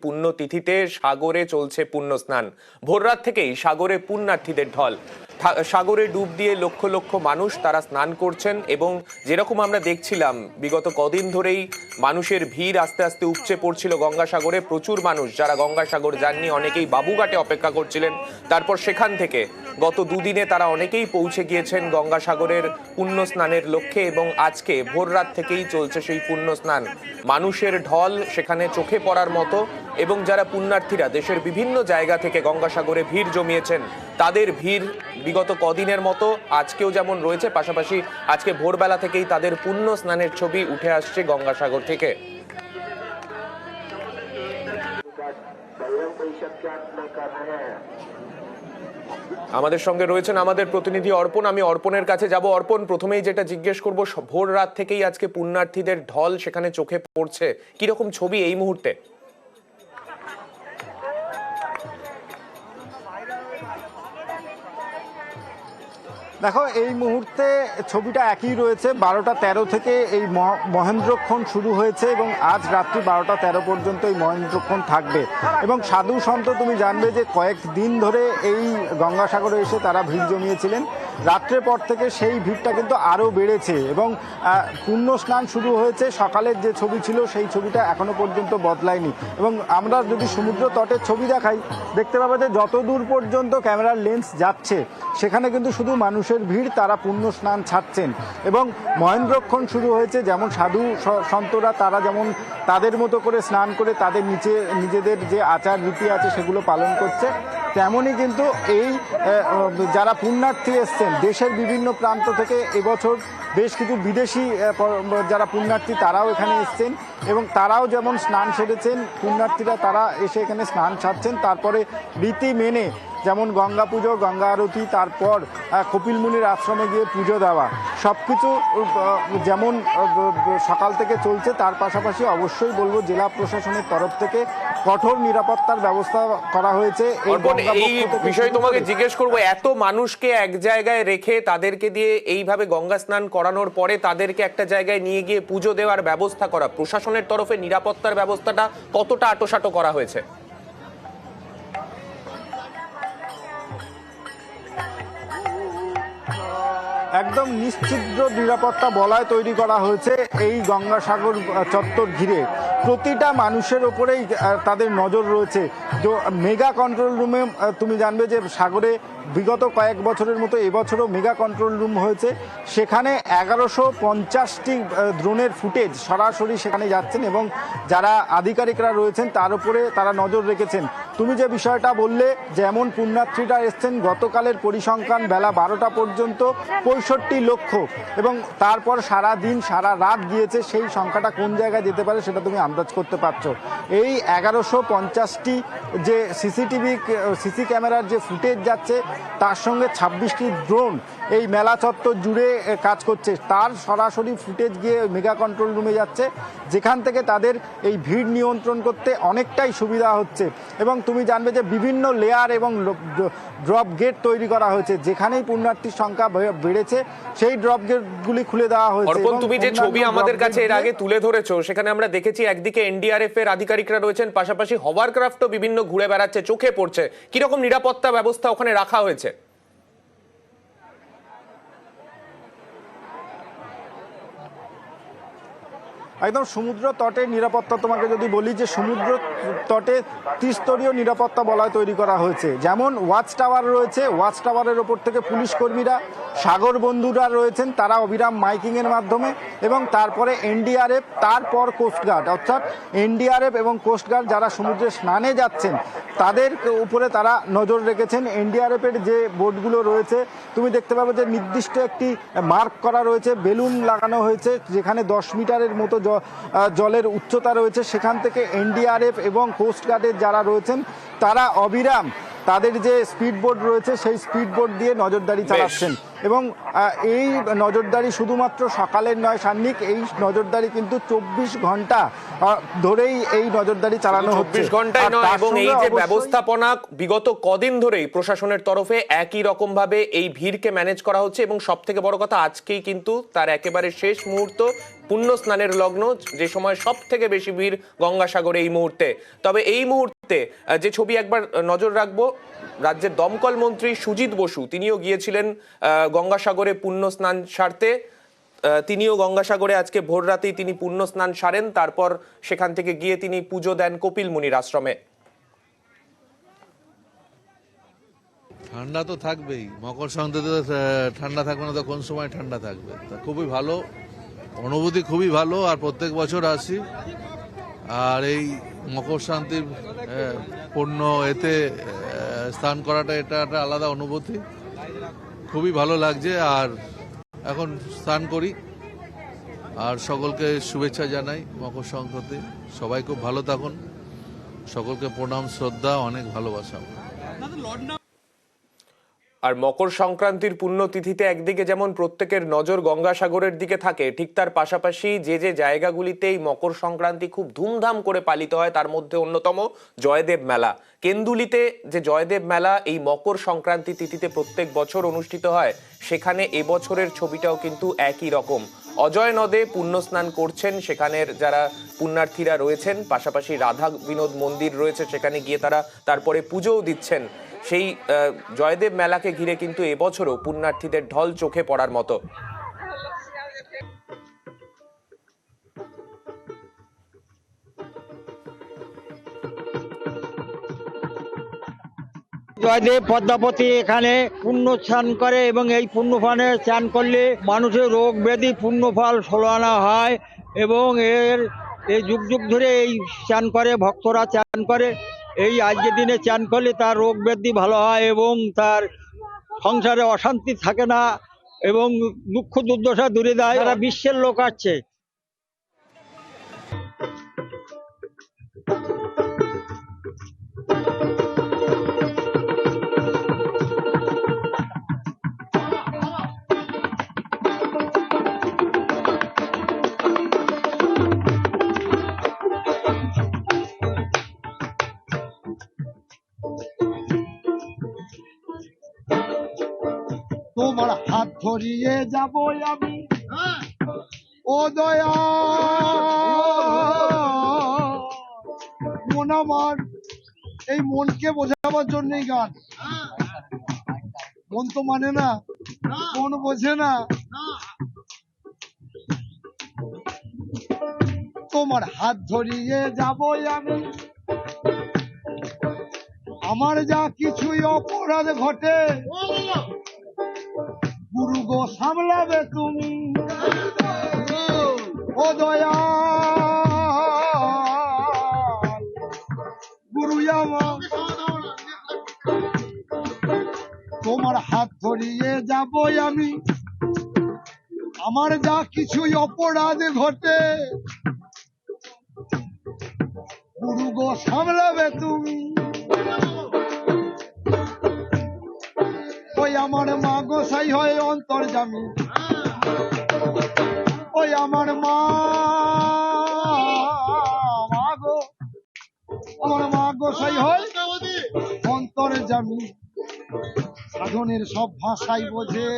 পুণ্যতিথিতে সাগরে চলছে পুণ্য স্নান। ভোররাত থেকেই সাগরে পুণ্যার্থীদের ঢল। সাগরে ডুব দিয়ে লক্ষ লক্ষ মানুষ তারা স্নান করছেন এবং যেরকম আমরা দেখছিলাম বিগত কদিন ধরেই মানুষের ভিড় আস্তে আস্তে উপচে পড়ছিল গঙ্গাসাগরে। প্রচুর মানুষ যারা গঙ্গাসাগর যাননি অনেকেই বাবুঘাটে অপেক্ষা করছিলেন, তারপর সেখান থেকে গত দুদিনে তারা অনেকেই পৌঁছে গিয়েছেন গঙ্গাসাগরের পুণ্য স্নানের লক্ষ্যে এবং আজকে ভোররাত থেকেই চলছে সেই পুণ্য স্নান। মানুষের ঢল সেখানে চোখে পড়ার মতো এবং যারা পুণ্যার্থীরা দেশের বিভিন্ন জায়গা থেকে গঙ্গাসাগরে ভিড় জমিয়েছেন তাদের ভিড় বিগত কদিনের মতো আজকেও যেমন রয়েছে, পাশাপাশি আজকে ভোরবেলা থেকেই তাদের পুণ্য স্নানের ছবি উঠে আসছে গঙ্গাসাগর থেকে। আমাদের সঙ্গে রয়েছেন আমাদের প্রতিনিধি অর্পণ। আমি অর্পণের কাছে যাব। অর্পণ, প্রথমেই যেটা জিজ্ঞেস করব, ভোর রাত থেকেই আজকে পুণ্যার্থীদের ঢল সেখানে চোখে পড়ছে, কিরকম ছবি এই মুহূর্তে? দেখো, এই মুহূর্তে ছবিটা একই রয়েছে। 12টা 13 থেকে এই মহেন্দ্রক্ষণ শুরু হয়েছে এবং আজ রাত্রি 12টা 13 পর্যন্ত এই মহেন্দ্রক্ষণ থাকবে। এবং সাধু সন্ত তুমি জানবে যে কয়েকদিন ধরে এই গঙ্গাসাগরে এসে তারা ভিড় জমিয়েছিলেন। রাত্রের পর থেকে সেই ভিড়টা কিন্তু আরও বেড়েছে এবং পুণ্য স্নান শুরু হয়েছে। সকালের যে ছবি ছিল সেই ছবিটা এখনো পর্যন্ত বদলায়নি। এবং আমরা যদি সমুদ্র তটের ছবি দেখাই, দেখতে পাবে যে যত দূর পর্যন্ত ক্যামেরার লেন্স যাচ্ছে সেখানে কিন্তু শুধু মানুষের ভিড়, তারা পুণ্য স্নান ছাড়ছেন এবং মহেন্দ্রক্ষণ শুরু হয়েছে। যেমন সাধু সন্তরা তারা যেমন তাদের মতো করে স্নান করে তাদের নিজেদের যে আচার রীতি আছে সেগুলো পালন করছে, তেমনই কিন্তু এই যারা পুণ্যার্থী এসছেন দেশের বিভিন্ন প্রান্ত থেকে এবছর বেশ কিছু বিদেশি যারা পুণ্যার্থী তারাও এখানে এসছেন এবং তারাও যেমন স্নান সেরেছেন, পুণ্যার্থীরা তারা এসে এখানে স্নান সারছেন। তারপরে রীতি মেনে যেমন গঙ্গা পুজো, গঙ্গা আরতি, তারপর কপিল মুনির আশ্রমে গিয়ে পুজো দেওয়া, সব কিছু যেমন সকাল থেকে চলছে। তার পাশাপাশি অবশ্যই বলবো জেলা প্রশাসনের তরফ থেকে কঠোর নিরাপত্তার ব্যবস্থা করা হয়েছে। এই বিষয়ে তোমাকে জিজ্ঞেস করবো, এত মানুষকে এক জায়গায় রেখে তাদেরকে দিয়ে এইভাবে গঙ্গা স্নান করানোর পরে তাদেরকে একটা জায়গায় নিয়ে গিয়ে পুজো দেওয়ার ব্যবস্থা করা, প্রশাসনের তরফে নিরাপত্তার ব্যবস্থাটা কতটা আঁটোসাঁটো করা হয়েছে? একদম নিশ্চিদ্র নিরাপত্তা বলয় তৈরি করা হয়েছে এই গঙ্গাসাগর চত্বর ঘিরে। প্রতিটা মানুষের ওপরেই তাদের নজর রয়েছে। তো মেগা কন্ট্রোল রুমে তুমি জানবে যে সাগরে বিগত কয়েক বছরের মতো এবছরও মেগা কন্ট্রোল রুম হয়েছে। সেখানে 1150টি ড্রোনের ফুটেজ সরাসরি সেখানে যাচ্ছেন এবং যারা আধিকারিকরা রয়েছেন তার উপরে তারা নজর রেখেছেন। তুমি যে বিষয়টা বললে, যেমন পুণ্যার্থীরা এসছেন গতকালের পরিসংখ্যান বেলা 12টা পর্যন্ত 65 লক্ষ এবং তারপর সারা দিন সারা রাত গিয়েছে। সেই সংখ্যাটা কোন জায়গায় যেতে পারে সেটা তুমি আন্দাজ করতে পারছো। এই 1150টি যে সিসি ক্যামেরার যে ফুটেজ যাচ্ছে তার সঙ্গে 26টি ড্রোন এই মেলা চত্বর জুড়ে কাজ করছে, তার সরাসরি ফুটেজ গিয়ে মেগা কন্ট্রোল রুমে যাচ্ছে, যেখান থেকে তাদের এই ভিড় নিয়ন্ত্রণ করতে অনেকটাই সুবিধা হচ্ছে। এবং তুমি জানবে যে বিভিন্ন লেয়ার এবং ড্রপ গেট তৈরি করা হয়েছে। যেখানেই পুণ্যার্থীর সংখ্যা বেড়েছে সেই ড্রপ গেটগুলি খুলে দেওয়া হয়েছে। তুমি যে ছবি আমাদের কাছে এর আগে তুলে ধরেছো সেখানে আমরা দেখেছি একদিকে এনডিআরএফ এর আধিকারিকরা রয়েছেন, পাশাপাশি হভারক্রাফটও বিভিন্ন ঘুরে বেড়াচ্ছে, চোখে পড়ছে। কিরকম নিরাপত্তা ব্যবস্থা ওখানে রাখা হয়েছে? একদম সমুদ্র তটের নিরাপত্তা তোমাকে যদি বলি যে সমুদ্র তটে ত্রিস্তরীয় নিরাপত্তা বলয় তৈরি করা হয়েছে। যেমন ওয়াচ টাওয়ার রয়েছে, ওয়াচ টাওয়ারের ওপর থেকে পুলিশ কর্মীরা, সাগর বন্ধুরা রয়েছেন, তারা অবিরাম মাইকিংয়ের মাধ্যমে, এবং তারপরে এনডিআরএফ, তারপর কোস্টগার্ড, অর্থাৎ এনডিআরএফ এবং কোস্টগার্ড যারা সমুদ্রে স্নানে যাচ্ছেন তাদের উপরে তারা নজর রেখেছেন। এনডিআরএফের যে বোটগুলো রয়েছে তুমি দেখতে পাবে যে নির্দিষ্ট একটি মার্ক করা রয়েছে, বেলুন লাগানো হয়েছে, যেখানে 10 মিটারের মতো জলের উচ্চতা রয়েছে। সেখান থেকে এনডিআরএফ এবং কোস্টগার্ডের যারা রয়েছেন তারা অবিরাম তাদের যে স্পিড বোট রয়েছে সেই স্পিড বোট দিয়ে নজরদারি চালাচ্ছেন। এবং এই নজরদারি শুধুমাত্র সকালের নয় সান্নিক, এই নজরদারি কিন্তু 24 ঘন্টা ধরেই এই নজরদারি চালানো হচ্ছে। 24 ঘন্টায় নয়, এবং এই যে ব্যবস্থাপনা বিগত কদিন ধরেই প্রশাসনের তরফে একই রকম ভাবে এই ভিড়কে ম্যানেজ করা হচ্ছে এবং সব থেকে বড় কথা আজকেই কিন্তু তার একেবারে শেষ মুহূর্ত। পুণ্য স্নানের লগ্ন, যে সময় সব থেকে বেশি ভিড় গঙ্গাসাগরে এই মুহূর্তে। তবে এই মুহূর্তে যে ছবি একবার নজর রাখবো, রাজ্যের দমকল মন্ত্রী সুজিত বসু তিনিও গিয়েছিলেন গঙ্গাসাগরে পুণ্য স্নান সারতে। তিনিও গঙ্গাসাগরে আজকে ভোর রাতেই তিনি পুণ্য স্নান সারেন, তারপর সেখান থেকে গিয়ে তিনি পুজো দেন কপিল মুনির আশ্রমে। ঠান্ডা তো থাকবেই, মকর সংক্রান্তিতে ঠান্ডা থাকবে না তো কোন সময় ঠান্ডা থাকবে? তা খুবই ভালো অনুভূতি, খুবই ভালো। আর প্রত্যেক বছর আসি, আর এই মকর শান্তির পূর্ণ এতে স্নান করাটা এটা একটা আলাদা অনুভূতি, খুবই ভালো লাগছে। আর এখন স্নান করি, আর সকলকে শুভেচ্ছা জানাই মকর সংক্রান্তি। সবাই খুব ভালো থাকুন, সকলকে প্রণাম, শ্রদ্ধা, অনেক ভালোবাসা। আর মকর সংক্রান্তির পুণ্যতিথিতে একদিকে যেমন প্রত্যেকের নজর গঙ্গাসাগরের দিকে থাকে, ঠিক তার পাশাপাশি যে যে জায়গাগুলিতে এই মকর সংক্রান্তি খুব ধুমধাম করে পালিত হয় তার মধ্যে অন্যতম জয়দেব মেলা। কেন্দুলিতে যে জয়দেব মেলা এই মকর সংক্রান্তি তিথিতে প্রত্যেক বছর অনুষ্ঠিত হয়, সেখানে এবছরের ছবিটাও কিন্তু একই রকম। অজয় নদে পুণ্য স্নান করছেন সেখানের যারা পুণ্যার্থীরা রয়েছেন, পাশাপাশি রাধা বিনোদ মন্দির রয়েছে, সেখানে গিয়ে তারা তারপরে পুজোও দিচ্ছেন। সেই জয়দেব মেলাকে ঘিরে কিন্তু এবছরও পুণ্যার্থীদের ঢল চোখে পড়ার মতো। জয়দেব পদ্মাবতী এখানে পুণ্য স্নান করে এবং এই পুণ্যফানে স্নান করলে মানুষের রোগ ব্যাধি পুণ্যফল 16 আনা হয় এবং এই যুগ যুগ ধরে এই স্নান করে, ভক্তরা স্নান করে। এই আজকের দিনে স্নান করলে তার রোগ ব্যাধি ভালো হয় এবং তার সংসারে অশান্তি থাকে না এবং দুঃখ দুর্দশা দূরে দেয়। সারা বিশ্বের লোক আসছে। তোমার হাত ধরিয়ে যাব আমি, ও দয়া মন আমার, এই মনকে বোঝাবার জন্যই গান। মন তো মানে না, মন বোঝে না। তোমার হাত ধরিয়ে যাব আমি, আমার যা কিছুই অপরাধ ঘটে গুরু গো সামলাবে তুমি, ও দয়া গুরু আমার। তোমার হাত ধরিয়ে যাব আমি, আমার যা কিছুই অপরাধ ঘটে গুরু গো সামলাবে তুমি। ওই আমার মা গোসাই হয় অন্তর্যামী, ওই আমার মা গো, আমার মা গোসাই হয় অন্তর্যামী। সাধনের সব ভাষাই বোঝে,